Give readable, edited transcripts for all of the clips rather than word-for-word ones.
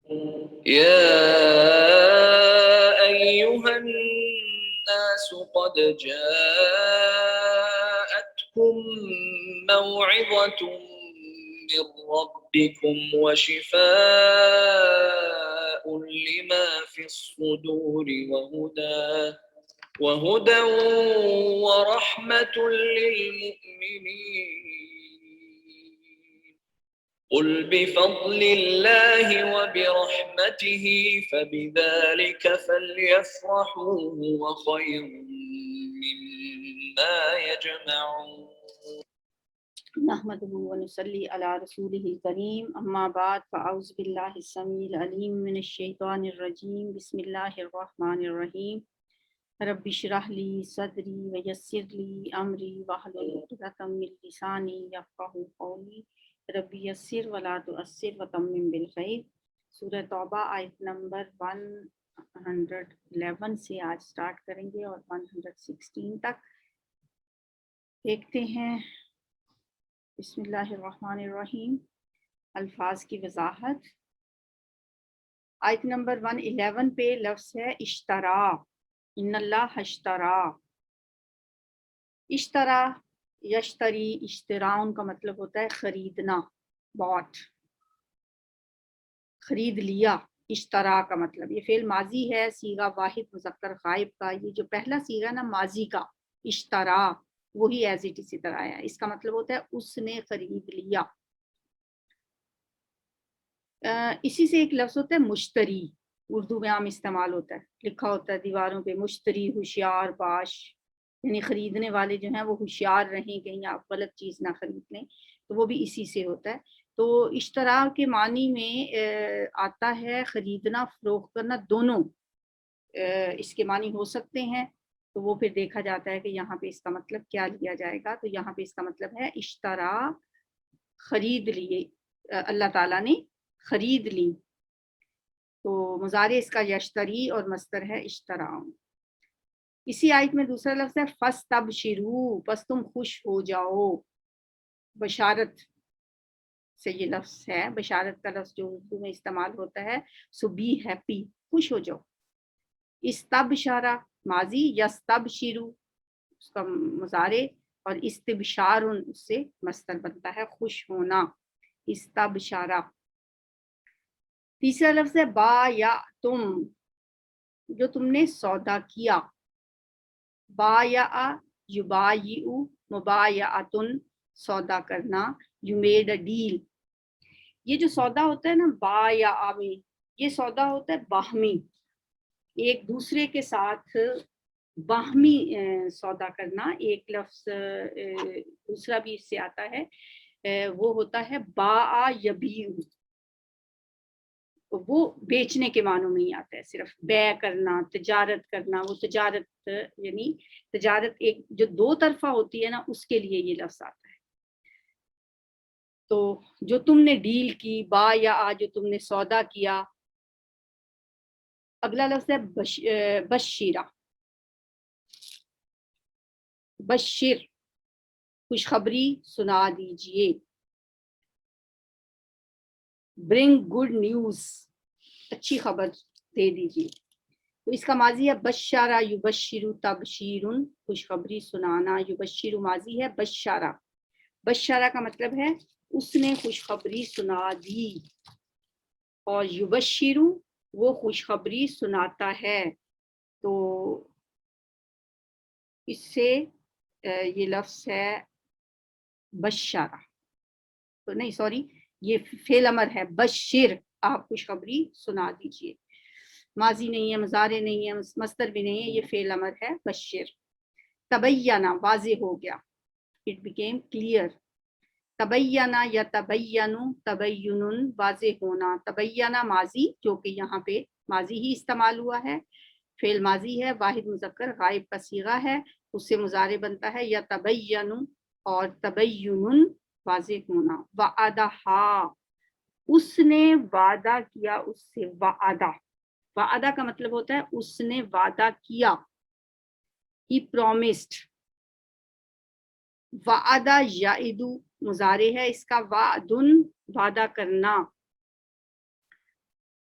يا أيها الناس قد جاءتكم موعظة من ربكم وشفاء لما في الصدور وهدى ورحمة للمؤمنين. قل بفضل الله وبرحمته فبذلك فليفرحوا هو خير مما يجمعون. نحمده ونصلي على رسوله الكريم اما بعد فاعوذ بالله السميع العليم من الشيطان الرجيم بسم الله الرحمن الرحيم رب اشرح لي صدري ويسر لي امري واحلل عقدة من لساني يفقهوا قولي رب يسر ولا تعسر وتمم بالخير. سورہ توبہ آیت نمبر 111 سے آج سٹارٹ کریں گے اور 116 تک دیکھتے ہیں. بسم اللہ الرحمن الرحیم. الفاظ کی وضاحت. آیت نمبر 111 پہ لفظ ہے اشترا. ان اللہ اشترا. اشترا یشتری اشتراؤن کا مطلب ہوتا ہے خریدنا، باٹ، خرید لیا. اشترا کا مطلب یہ فعل ماضی ہے، صیغہ واحد مذکر غائب کا. یہ جو پہلا صیغہ نا ماضی کا اشترا وہی ایز اٹ اسی طرح آیا. اس کا مطلب ہوتا ہے اس نے خرید لیا. اسی سے ایک لفظ ہوتا ہے مشتری، اردو میں عام استعمال ہوتا ہے، لکھا ہوتا ہے دیواروں پہ مشتری ہوشیار باش، یعنی خریدنے والے جو ہیں وہ ہوشیار رہیں کہیں آپ غلط چیز نہ خرید لیں، تو وہ بھی اسی سے ہوتا ہے. تو اشترا کے معنی میں آتا ہے خریدنا فروخت کرنا، دونوں اس کے معنی ہو سکتے ہیں. تو وہ پھر دیکھا جاتا ہے کہ یہاں پہ اس کا مطلب کیا لیا جائے گا. تو یہاں پہ اس کا مطلب ہے اشترا، خرید لیے، اللہ تعالیٰ نے خرید لی. تو مضارع اس کا یشتری اور مصدر ہے اشترا. اسی آیت میں دوسرا لفظ ہے فاستبشروا، پس تم خوش ہو جاؤ. بشارت سے یہ لفظ ہے. بشارت کا لفظ جو اردو میں استعمال ہوتا ہے سو بی ہیپی، خوش ہو جاؤ. استبشارہ ماضی، یستبشروا اس کا مضارع، اور استبشار اس سے مصدر بنتا ہے خوش ہونا. استبشارہ. تیسرا لفظ ہے با یا تم، جو تم نے سودا کیا. با یا یبایع، مبایعتن سودا کرنا. You made a deal. یہ جو سودا ہوتا ہے نا با یا میں، یہ سودا ہوتا ہے باہمی، ایک دوسرے کے ساتھ باہمی سودا کرنا. ایک لفظ دوسرا بھی اس سے آتا ہے، وہ ہوتا ہے باع یبیع. وہ بیچنے کے معنوں میں ہی آتا ہے، صرف بیع کرنا، تجارت کرنا. وہ تجارت یعنی تجارت ایک جو دو طرفہ ہوتی ہے نا اس کے لیے یہ لفظ آتا ہے. تو جو تم نے ڈیل کی، با یا جو تم نے سودا کیا. اگلا لفظ ہے بشیرہ. بشر خوشخبری سنا دیجئے. برنگ گڈ نیوز اچھی خبر دے دیجئے. تو اس کا ماضی ہے بشارہ یبشر تبشیرن خوشخبری سنانا. یبشر ماضی ہے بشارہ. بشارہ کا مطلب ہے اس نے خوشخبری سنا دی، اور یبشر وہ خوشخبری سناتا ہے. تو اس سے یہ لفظ ہے بشارہ، تو نہیں سوری یہ فعل امر ہے. بشر آپ خوشخبری سنا دیجئے. ماضی نہیں ہے، مضارع نہیں ہے، مصدر بھی نہیں ہے، یہ فعل امر ہے بشر. تبینہ واضح ہو گیا، it became clear. تبینہ یا تبین، تبین واضح ہونا. تبینہ ماضی جو کہ یہاں پہ ماضی ہی استعمال ہوا ہے، فعل ماضی ہے، واحد مذکر غائب کا صیغہ ہے، اس سے مضارع بنتا ہے یا تبین، اور تبین واضح ہونا. وعدہا اس نے وعدہ کیا اس سے. وعدہ، وعدہ کا مطلب ہوتا ہے اس نے وعدہ کیا. He promised. وعدہ یعد مضارع ہے اس کا. وعدن وعدہ کرنا.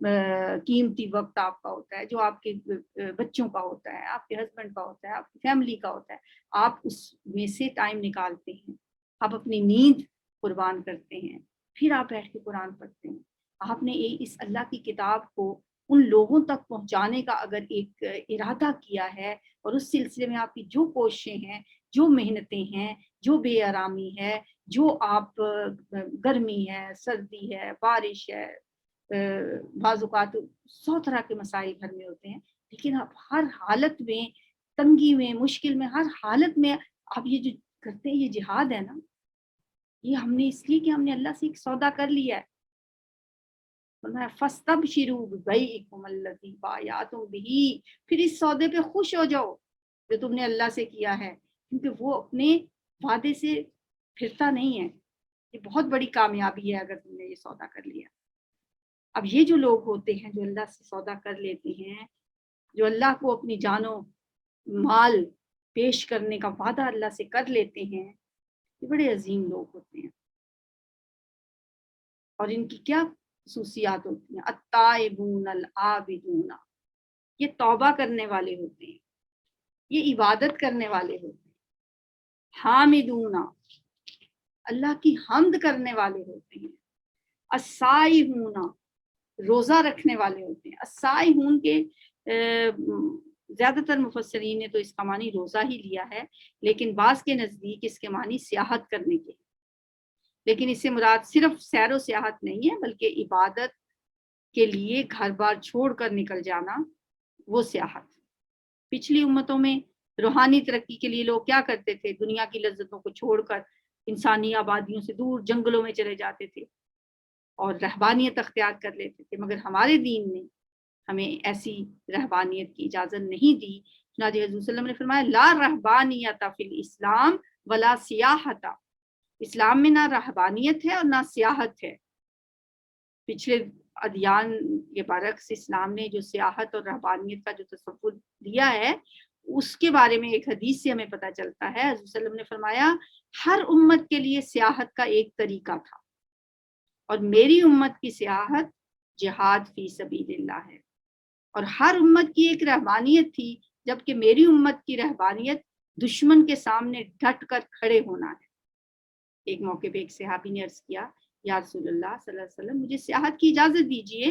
قیمتی وقت آپ کا ہوتا ہے، جو آپ کے بچوں کا ہوتا ہے، آپ کے ہسبینڈ کا ہوتا ہے، آپ کی فیملی کا ہوتا ہے، آپ اس میں سے ٹائم نکالتے ہیں، آپ اپنی نیند قربان کرتے ہیں، پھر آپ بیٹھ کے قرآن پڑھتے ہیں. آپ نے اس اللہ کی کتاب کو ان لوگوں تک پہنچانے کا اگر ایک ارادہ کیا ہے، اور اس سلسلے میں آپ کی جو کوششیں ہیں، جو محنتیں ہیں، جو بے آرامی ہے، جو آپ گرمی ہے، سردی ہے، بارش ہے، بعض اوقات 100 طرح کے مسائل گھر میں ہوتے ہیں، لیکن آپ ہر حالت میں، تنگی میں، مشکل میں، ہر حالت میں آپ یہ جو کرتے ہیں، یہ جہاد ہے نا. یہ ہم نے اس لیے کہ ہم نے اللہ سے ایک سودا کر لیا ہے. فَاسْتَبْشِرُوا بِبَيْعِكُمُ الَّذِي بَایَعْتُم بِهِ، پھر اس سودے پہ خوش ہو جاؤ جو تم نے اللہ سے کیا ہے، کیونکہ وہ اپنے وعدے سے پھرتا نہیں ہے. یہ بہت بڑی کامیابی ہے اگر تم نے یہ سودا کر لیا. اب یہ جو لوگ ہوتے ہیں جو اللہ سے سودا کر لیتے ہیں، جو اللہ کو اپنی جان و مال پیش کرنے کا وعدہ اللہ سے کر لیتے ہیں، یہ بڑے عظیم لوگ ہوتے ہیں. اور ان کی کیا خصوصیات ہوتی ہیں؟ التائبون العابدون، یہ توبہ کرنے والے ہوتے ہیں، یہ عبادت کرنے والے ہوتے ہیں. حامدون، اللہ کی حمد کرنے والے ہوتے ہیں. السائحون، روزہ رکھنے والے ہوتے ہیں. السائحون کے زیادہ تر مفسرین نے تو اس کا معنی روزہ ہی لیا ہے، لیکن بعض کے نزدیک اس کے معنی سیاحت کرنے کے، لیکن اس سے مراد صرف سیر و سیاحت نہیں ہے، بلکہ عبادت کے لیے گھر بار چھوڑ کر نکل جانا، وہ سیاحت. پچھلی امتوں میں روحانی ترقی کے لیے لوگ کیا کرتے تھے؟ دنیا کی لذتوں کو چھوڑ کر انسانی آبادیوں سے دور جنگلوں میں چلے جاتے تھے اور رہبانیت اختیار کر لیتے تھے. مگر ہمارے دین نے ہمیں ایسی رہبانیت کی اجازت نہیں دی. چنانچہ حضور صلی اللہ علیہ وسلم نے فرمایا لا رہبانیت فی الاسلام ولا سیاحت، اسلام میں نہ رہبانیت ہے اور نہ سیاحت ہے. پچھلے ادیان کے برعکس اسلام نے جو سیاحت اور رہبانیت کا جو تصور دیا ہے، اس کے بارے میں ایک حدیث سے ہمیں پتہ چلتا ہے. حضور صلی اللہ علیہ وسلم نے فرمایا ہر امت کے لیے سیاحت کا ایک طریقہ تھا، اور میری امت کی سیاحت جہاد فی سبیل اللہ ہے. اور ہر امت کی ایک رہبانیت تھی، جبکہ میری امت کی رہبانیت دشمن کے سامنے ڈٹ کر کھڑے ہونا ہے. ایک موقع پہ ایک صحابی نے عرض کیا یا رسول اللہ صلی اللہ علیہ وسلم مجھے سیاحت کی اجازت دیجئے.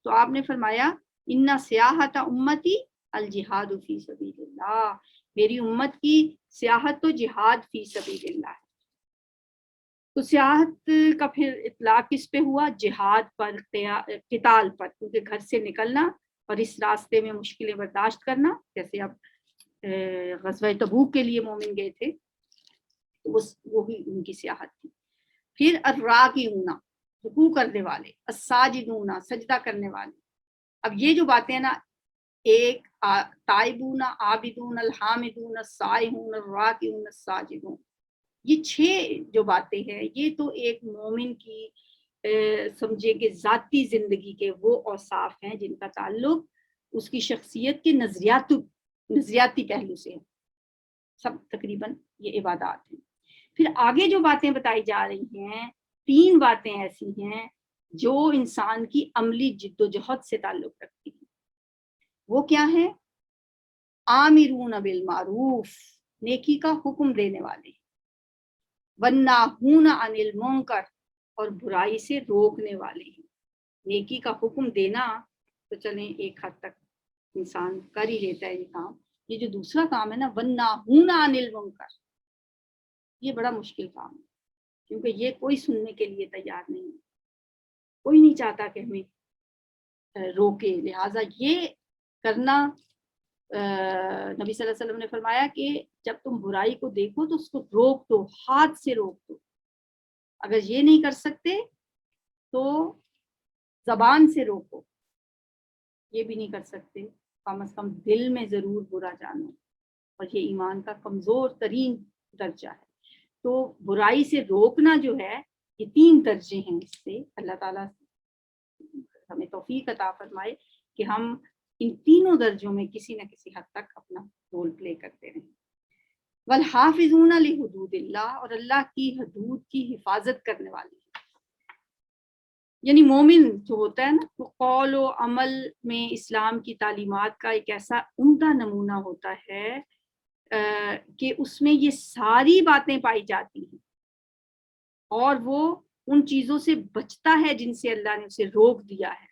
تو آپ نے فرمایا ان سیاحت امتی الجہاد فی سبیل اللہ، میری امت کی سیاحت تو جہاد فی سبیل اللہ ہے. تو سیاحت کا پھر اطلاق کس پہ ہوا؟ جہاد پر، قتال پر، کیونکہ گھر سے نکلنا اور اس راستے میں مشکلیں برداشت کرنا، جیسے اب غزوہ تبوک کے لیے مومن گئے تھے، وہی ان کی سیاحت تھی. پھر الراکعون، رکوع کرنے والے، الساجدون، سجدہ کرنے والے. اب یہ جو باتیں ہیں نا، ایک تائبون، عابدون، الحامدون، السائحون، الراکعون، الساجدون، یہ 6 جو باتیں ہیں، یہ تو ایک مومن کی سمجھے کہ ذاتی زندگی کے وہ اوصاف ہیں جن کا تعلق اس کی شخصیت کے نظریاتی پہلو سے ہے. سب تقریباً یہ عبادات ہیں. پھر آگے جو باتیں بتائی جا رہی ہیں، 3 باتیں ایسی ہیں جو انسان کی عملی جد و جہد سے تعلق رکھتی ہیں. وہ کیا ہے؟ آمرون بالمعروف، نیکی کا حکم دینے والے، والناہون عن المنکر، اور برائی سے روکنے والے ہیں. نیکی کا حکم دینا تو چلیں ایک حد تک انسان کر ہی لیتا ہے یہ کام. یہ جو دوسرا کام ہے نا، والناہون عن المنکر، یہ بڑا مشکل کام ہے، کیونکہ یہ کوئی سننے کے لیے تیار نہیں ہے، کوئی نہیں چاہتا کہ ہمیں روکے. لہٰذا یہ کرنا، نبی صلی اللہ علیہ وسلم نے فرمایا کہ جب تم برائی کو دیکھو تو اس کو روک دو، ہاتھ سے روک دو. اگر یہ نہیں کر سکتے تو زبان سے روکو، یہ بھی نہیں کر سکتے کم از کم دل میں ضرور برا جانو، اور یہ ایمان کا کمزور ترین درجہ ہے. تو برائی سے روکنا جو ہے، یہ 3 درجے ہیں. اس سے اللہ تعالیٰ ہمیں توفیق عطا فرمائے کہ ہم ان تینوں درجوں میں کسی نہ کسی حد تک اپنا رول پلے کرتے رہیں. والحافظون لحدود اللہ، اور اللہ کی حدود کی حفاظت کرنے والے ہیں. یعنی مومن جو ہوتا ہے نا وہ قول و عمل میں اسلام کی تعلیمات کا ایک ایسا عمدہ نمونہ ہوتا ہے کہ اس میں یہ ساری باتیں پائی جاتی ہیں اور وہ ان چیزوں سے بچتا ہے جن سے اللہ نے اسے روک دیا ہے،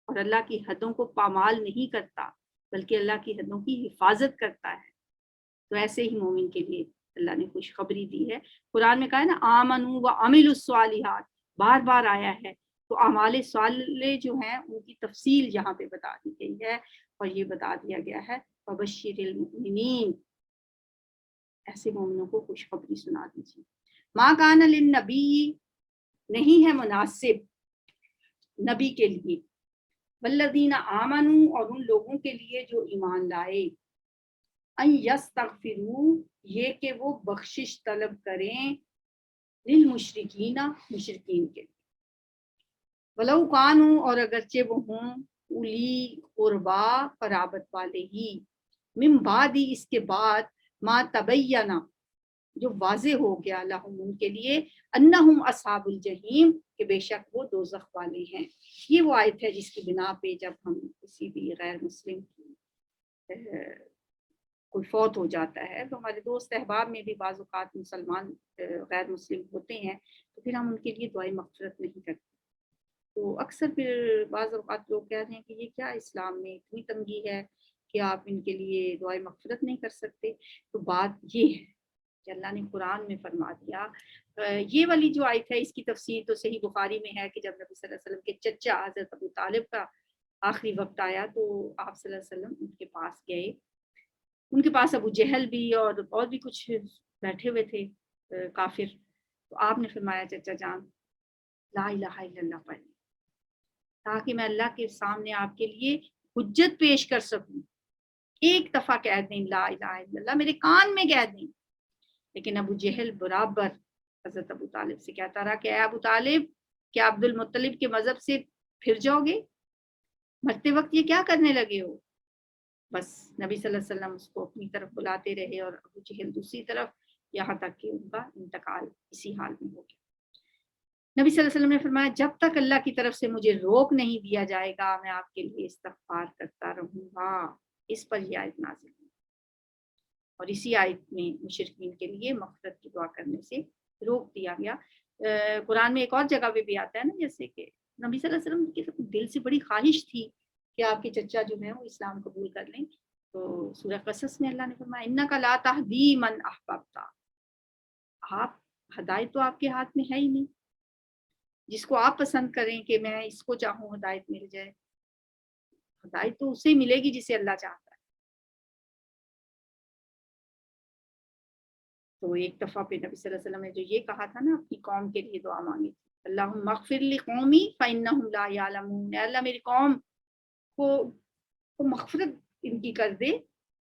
اور اللہ کی حدوں کو پامال نہیں کرتا بلکہ اللہ کی حدوں کی حفاظت کرتا ہے۔ تو ایسے ہی مومن کے لیے اللہ نے خوشخبری دی ہے۔ قرآن میں کہا ہے نا آمنوا وعملوا الصالحات، بار بار آیا ہے، تو اعمال صالح جو ہیں ان کی تفصیل یہاں پہ بتا دی گئی ہے، اور یہ بتا دیا گیا ہے فبشر المؤمنین، ایسے مومنوں کو خوشخبری سنا دیجیے۔ ما کان للنبی، نہیں ہے مناسب نبی کے لیے، والذین آمنوا، اور ان لوگوں کے لیے جو ایمان لائے، ان یستغفروا، یہ کہ وہ بخشش طلب کریں، للمشرکین، مشرکین کے لیے، ولو کانوا، اور اگرچہ وہ ہوں، اولی قربا، قرابت والے ہی، من بعد، اس کے بعد، ما تبینہ، جو واضح ہو گیا، لہم، ان کے لیے، انہم اصحاب الجحیم، کہ بے شک وہ دوزخ والے ہیں۔ یہ وہ آیت ہے جس کی بنا پہ جب ہم کسی بھی غیر مسلم کی کوئی فوت ہو جاتا ہے تو ہمارے دوست احباب میں بھی بعض اوقات مسلمان غیر مسلم ہوتے ہیں، تو پھر ہم ان کے لیے دعائیں مغفرت نہیں کرتے، تو اکثر پھر بعض اوقات لوگ کہہ رہے ہیں کہ یہ کیا اسلام میں اتنی تنگی ہے کہ آپ ان کے لیے دعائیں مغفرت نہیں کر سکتے۔ تو بات یہ ہے کہ اللہ نے قرآن میں فرما دیا، یہ والی جو آیت ہے اس کی تفسیر تو صحیح بخاری میں ہے کہ جب نبی صلی اللہ علیہ وسلم کے چچا حضرت ابو طالب کا آخری وقت آیا تو آپ صلی اللہ علیہ وسلم ان کے پاس گئے، ان کے پاس ابو جہل بھی اور بھی کچھ بیٹھے ہوئے تھے کافر، تو آپ نے فرمایا چچا جان لا الہ الا اللہ پڑھ، تاکہ میں اللہ کے سامنے آپ کے لیے حجت پیش کر سکوں، ایک دفعہ کہہ دیں لا الہ الا اللہ، میرے کان میں کہہ دیں۔ لیکن ابو جہل برابر حضرت ابو طالب سے کہتا رہا کہ اے ابو طالب، کیا عبد المطلب کے مذہب سے پھر جاؤ گے؟ مرتے وقت یہ کیا کرنے لگے ہو؟ بس نبی صلی اللہ علیہ وسلم اس کو اپنی طرف بلاتے رہے اور ابو جہل دوسری طرف، یہاں تک کہ ان کا انتقال اسی حال میں ہو گیا۔ نبی صلی اللہ علیہ وسلم نے فرمایا جب تک اللہ کی طرف سے مجھے روک نہیں دیا جائے گا میں آپ کے لیے استغفار کرتا رہوں گا۔ اس پر یہ آیت نازل ہوئی، اور اسی آیت میں مشرکین کے لیے مغفرت کی دعا کرنے سے روک دیا گیا۔ قرآن میں ایک اور جگہ پہ بھی آتا ہے نا، جیسے کہ نبی صلی اللہ علیہ وسلم کی دل سے بڑی خواہش تھی کہ آپ کے چچا جو ہیں وہ اسلام قبول کر لیں، تو سورہ قصص میں اللہ نے فرمایا انک لا تہدی من احببت، آپ ہدایت تو آپ کے ہاتھ میں ہے ہی نہیں، جس کو آپ پسند کریں کہ میں اس کو چاہوں ہدایت مل جائے، ہدایت تو اسے ملے گی جسے اللہ چاہتا ہے۔ تو ایک دفعہ پہ نبی صلی اللہ علیہ وسلم نے جو یہ کہا تھا نا اپنی قوم کے لیے دعا مانگی تھی، اللہم اغفر لقومی فإنہم لا یعلمون، اے اللہ میری قوم کو مغفرت ان کی کر دے،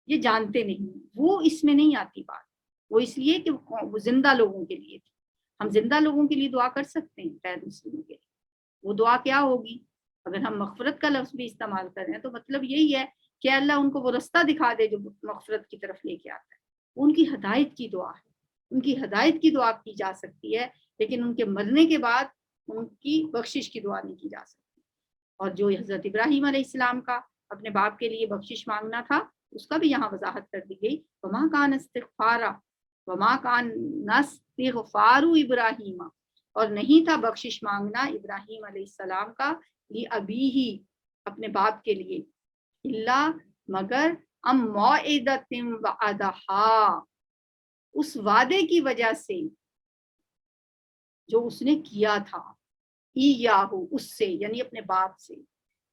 یہ جانتے نہیں، وہ اس میں نہیں آتی بات، وہ اس لیے کہ وہ زندہ لوگوں کے لیے تھی۔ ہم زندہ لوگوں کے لیے دعا کر سکتے ہیں، غیر مسلموں کے لیے وہ دعا کیا ہوگی؟ اگر ہم مغفرت کا لفظ بھی استعمال کر رہے ہیں تو مطلب یہی ہے کہ اللہ ان کو وہ رستہ دکھا دے جو مغفرت کی طرف لے کے آتا ہے، ان کی ہدایت کی دعا ہے، ان کی ہدایت کی دعا کی جا سکتی ہے، لیکن ان کے مرنے کے بعد ان کی بخشش کی دعا نہیں کی جا سکتی۔ اور جو حضرت ابراہیم علیہ السلام کا اپنے باپ کے لیے بخشش مانگنا تھا اس کا بھی یہاں وضاحت کر دی گئی، وما کان استغفارا وما کان استغفار ابراہیم، اور نہیں تھا بخشش مانگنا ابراہیم علیہ السلام کا ابی، اپنے باپ کے لیے، اللہ مگر ام موعدۃ وعدہا، اس وعدے کی وجہ سے جو اس نے کیا تھا، ایہو، اس سے یعنی اپنے باپ سے۔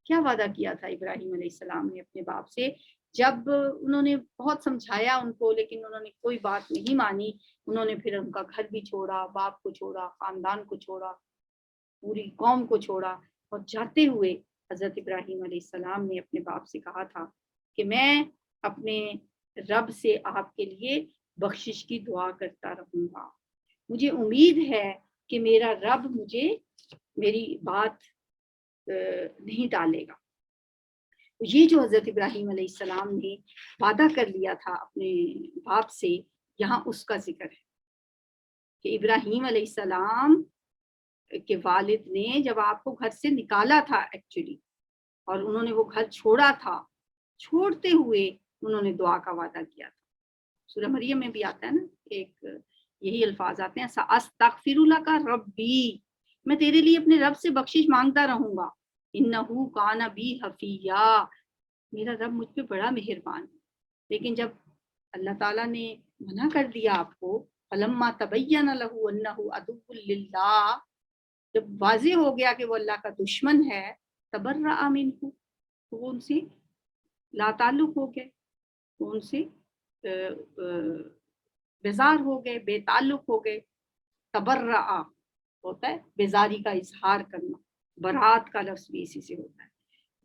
کیا وعدہ کیا تھا ابراہیم علیہ السلام نے اپنے باپ سے؟ جب انہوں نے بہت سمجھایا ان کو لیکن انہوں نے کوئی بات نہیں مانی، انہوں نے پھر ان کا گھر بھی چھوڑا، باپ کو چھوڑا، خاندان کو چھوڑا، پوری قوم کو چھوڑا، اور جاتے ہوئے حضرت ابراہیم علیہ السلام نے اپنے باپ سے کہا تھا کہ میں اپنے رب سے آپ کے لیے بخشش کی دعا کرتا رہوں گا، مجھے امید ہے کہ میرا رب مجھے میری بات نہیں ٹالے گا۔ یہ جو حضرت ابراہیم علیہ السلام نے وعدہ کر لیا تھا اپنے باپ سے، یہاں اس کا ذکر ہے کہ ابراہیم علیہ السلام کہ والد نے جب آپ کو گھر سے نکالا تھا ایکچولی، اور انہوں نے وہ گھر چھوڑا تھا، چھوڑتے ہوئے انہوں نے دعا کا وعدہ کیا تھا. سورہ مریم میں بھی آتا ہے نا، ایک یہی الفاظ آتے ہیں، سأستغفر لک ربی، میں تیرے لیے اپنے رب سے بخشش مانگتا رہوں گا، انہ کان بی حفیہ، میرا رب مجھ پہ بڑا مہربان ہے. لیکن جب اللہ تعالیٰ نے منع کر دیا آپ کو، فلما تبین لہ انہ عدو للہ، جب واضح ہو گیا کہ وہ اللہ کا دشمن ہے، تبرأ منہ، تو وہ ان سے لا تعلق ہو گئے، وہ ان سے بیزار ہو گئے، بے تعلق ہو گئے. تبرأ ہوتا ہے بیزاری کا اظہار کرنا، برات کا لفظ بھی اسی سے ہوتا ہے.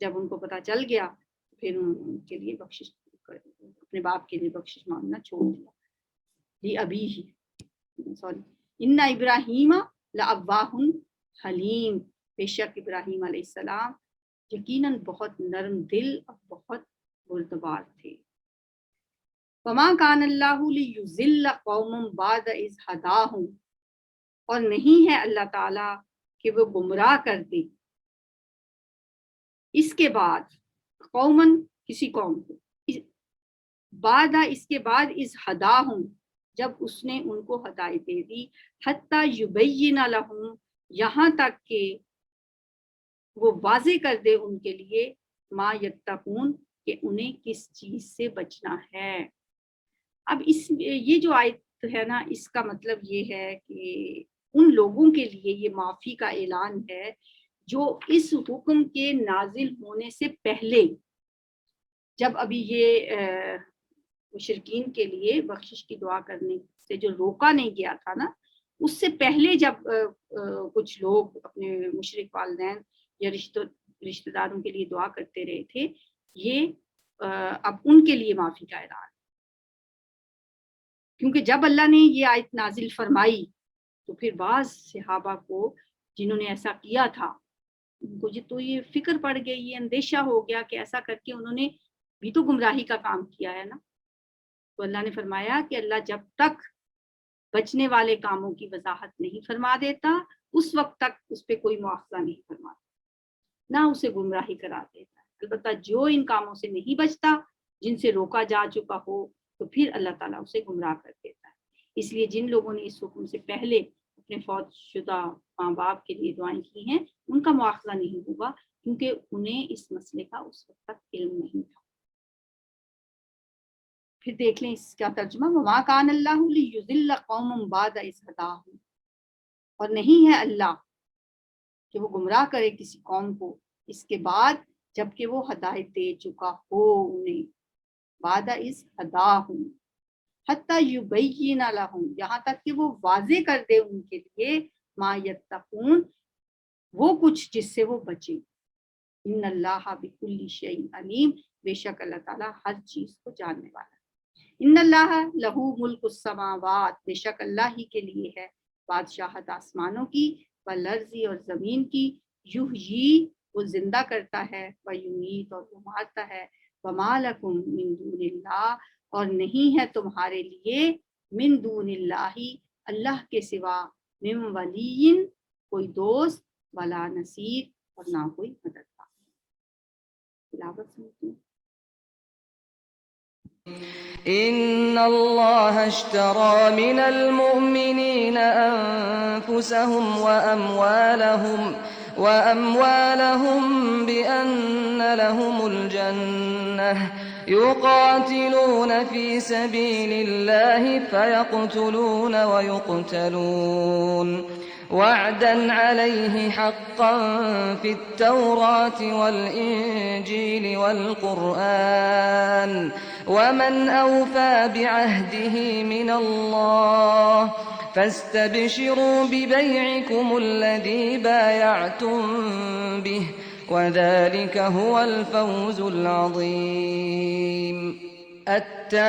جب ان کو پتہ چل گیا پھر ان کے لیے بخشش، اپنے باپ کے لیے بخشش مانگنا چھوڑ دیا. جی ابھی ہی ان ابراہیم لأواہ حلیم، بے شک ابراہیم علیہ السلام یقیناً بہت نرم دل اور بہت بردبار تھے. وما کان اللہ لیضل قوما بعد اذ ہداہم، اور نہیں ہے اللہ تعالیٰ کہ وہ گمراہ کر دے اس کے بعد، قومن کسی قوم کو، بعد اس کے بعد اذ ہداہم جب اس نے ان کو ہدایت دے دی، حتی یبین لہم یہاں تک کہ وہ واضح کر دے ان کے لیے، ما یتقون کہ انہیں کس چیز سے بچنا ہے. اب یہ جو آیت ہے نا، اس کا مطلب یہ ہے کہ ان لوگوں کے لیے یہ معافی کا اعلان ہے جو اس حکم کے نازل ہونے سے پہلے، جب ابھی یہ مشرکین کے لیے بخشش کی دعا کرنے سے جو روکا نہیں گیا تھا نا، اس سے پہلے جب کچھ لوگ اپنے مشرک والدین یا رشتہ داروں کے لیے دعا کرتے رہے تھے، یہ اب ان کے لیے معافی کا اعلان، کیونکہ جب اللہ نے یہ آیت نازل فرمائی تو پھر بعض صحابہ کو جنہوں نے ایسا کیا تھا، ان کو تو یہ فکر پڑ گئی، یہ اندیشہ ہو گیا کہ ایسا کر کے انہوں نے بھی تو گمراہی کا کام کیا ہے نا. تو اللہ نے فرمایا کہ اللہ جب تک بچنے والے کاموں کی وضاحت نہیں فرما دیتا، اس وقت تک اس پہ کوئی مواخذہ نہیں فرماتا، نہ اسے گمراہی قرار دیتا. البتہ جو ان کاموں سے نہیں بچتا، جن سے روکا جا چکا ہو، تو پھر اللہ تعالیٰ اسے گمراہ کر دیتا ہے. اس لیے جن لوگوں نے اس حکم سے پہلے اپنے فوت شدہ ماں باپ کے لیے دعائیں کی ہیں، ان کا مواخذہ نہیں ہوگا، کیونکہ انہیں اس مسئلے کا اس وقت تک علم نہیں تھا. پھر دیکھ لیں اس کا ترجمہ، وما کان اللہ لیضل قوما بعد اذ ہداہم، اور نہیں ہے اللہ کہ وہ گمراہ کرے کسی قوم کو اس کے بعد جبکہ وہ ہدایت دے چکا ہو انہیں. بعد اذ ہداہم حتی یبین لہم، یہاں تک کہ وہ واضح کر دے ان کے لیے، ما یتقون وہ کچھ جس سے وہ بچیں. ان اللہ بکل شیء علیم، بے شک اللہ تعالیٰ ہر چیز کو جاننے والا ہے. ان اللہ لہو ملک السماوات، بے شک اللہ ہی کے لیے ہے بادشاہت آسمانوں کی، والارض اور زمین کی، یحیی وہ زندہ کرتا ہے، ویمیت اور وہ مارتا ہے، وما لکم من دون اللہ اور نہیں ہے تمہارے لیے، من دون اللہ اللہ کے سوا، من ولی کوئی دوست، ولا نصیر اور نہ کوئی مددگار. تلاوت سنتے ہیں. إن الله اشترى من المؤمنين أنفسهم وأموالهم بأن لهم الجنة يقاتلون في سبيل الله فيقتلون ويقتلون وعدا عليه حقا في التوراة والإنجيل والقرآن ومن أوفى بعهده من الله فاستبشروا ببيعكم الذي بايعتم به وذلك هو الفوز العظيم. التائبون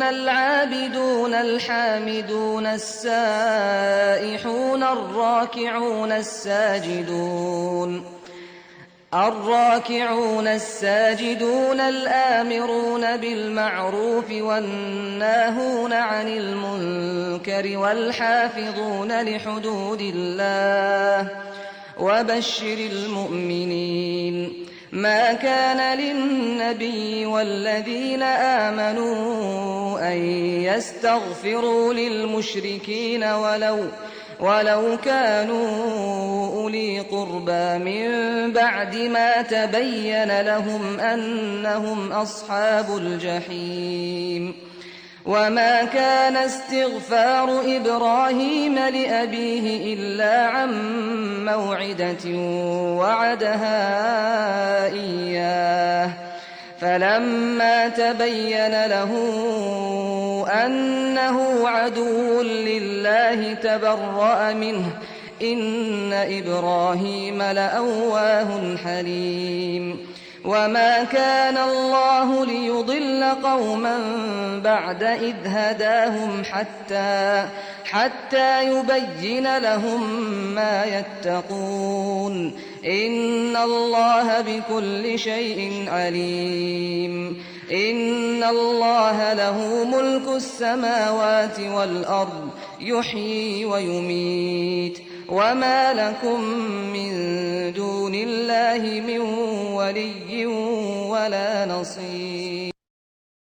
العابدون الحامدون السائحون الراكعون الساجدون الراكعون الساجدون الآمرون بالمعروف والناهون عن المنكر والحافظون لحدود الله وبشر المؤمنين. ما كان للنبي والذين آمنوا أن يستغفروا للمشركين ولو كانوا أولي قربى من بعد ما تبين لهم أنهم أصحاب الجحيم. وما كان استغفار إبراهيم لأبيه إلا عن موعدة وعدها إياه فلما تبين له أنه عدو لله تبرأ منه إن إبراهيم لأواه حليم. وما كان الله ليضل قوما بعد إذ هداهم حتى يبين لهم ما يتقون إن الله بكل شيء عليم. إن الله له ملك السماوات والأرض يحيي ويميت وما لكم من دون الله من ولي ولا نصير.